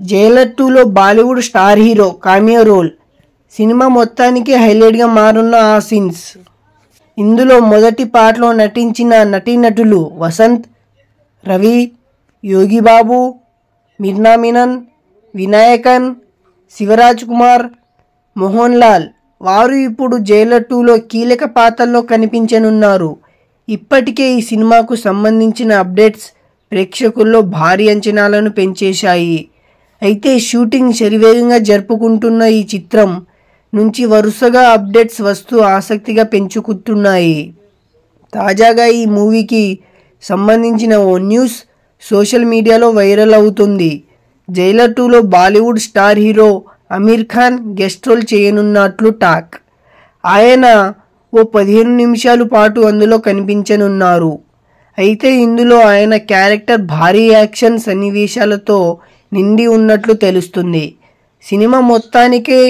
Jailer 2లో Bollywood star hero cameo role. Cinema మొత్తానికి హైలైట్గా మారున్న ఆ సీన్స్. ఇందులో మొదటి పార్ట్లో నటించిన నటీనటులు వసంత్, రవి, యోగిబాబు, మీర్నా మీనన్, వినాయకన్, శివరాజ్ కుమార్, మోహన్ లాల్ వారు ఇప్పుడు జైలర్ 2లో కీలక పాత్రల్లో కనిపించనున్నారు. ఇప్పటికే ఈ సినిమాకు సంబంధించిన అప్డేట్స్ ప్రేక్షకుల్లో భారీ అంచనాలను పెంచేశాయి. అయితే షూటింగ్ శరవేగంగా జరుపుకుంటున్న ఈ చిత్రం నుంచి వరుసగా అప్డేట్స్ వస్తూ ఆసక్తిగా పెంచుకుంటున్నాయి. తాజాగా ఈ మూవీకి సంబంధించిన ఓ న్యూస్ సోషల్ మీడియాలో వైరల్ అవుతుంది. జైలర్ 2లో Bollywood star hero Aamir Khan guest role చేయనున్నట్లు టాక్. ఆయన ఓ 15 నిమిషాల పాటు అందులో కనిపించనున్నారు. అయితే ఇందులో ఆయన క్యారెక్టర్ భారీ యాక్షన్ సన్నివేశాలతో నిండి ఉన్నట్లు తెలుస్తుంది. సినిమా మొత్తానికే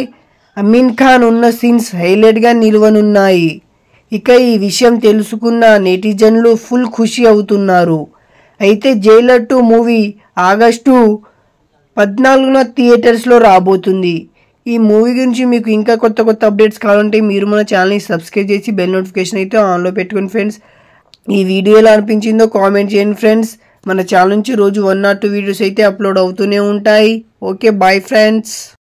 అమీర్ ఖాన్ ఉన్న సీన్స్ హైలైట్గా నిలవనున్నాయి. ఇక ఈ విషయం తెలుసుకున్న నెటిజన్లు ఫుల్ ఖుషి అవుతున్నారు. అయితే జైలర్ 2 మూవీ ఆగస్టు 14న థియేటర్స్లో రాబోతుంది. ఈ మూవీ గురించి మీకు ఇంకా కొత్త అప్డేట్స్ కావాలంటే మీరు మన ఛానల్ని సబ్స్క్రైబ్ చేసి బెల్ నోటిఫికేషన్ అయితే ఆన్లో పెట్టుకోండి ఫ్రెండ్స్. ఈ వీడియో ఎలా అనిపించిందో కామెంట్ చేయండి ఫ్రెండ్స్. మన ఛానల్ నుంచి రోజు 1 or 2 వీడియోస్ అయితే అప్లోడ్ అవుతూనే ఉంటాయి. Okay, bye friends.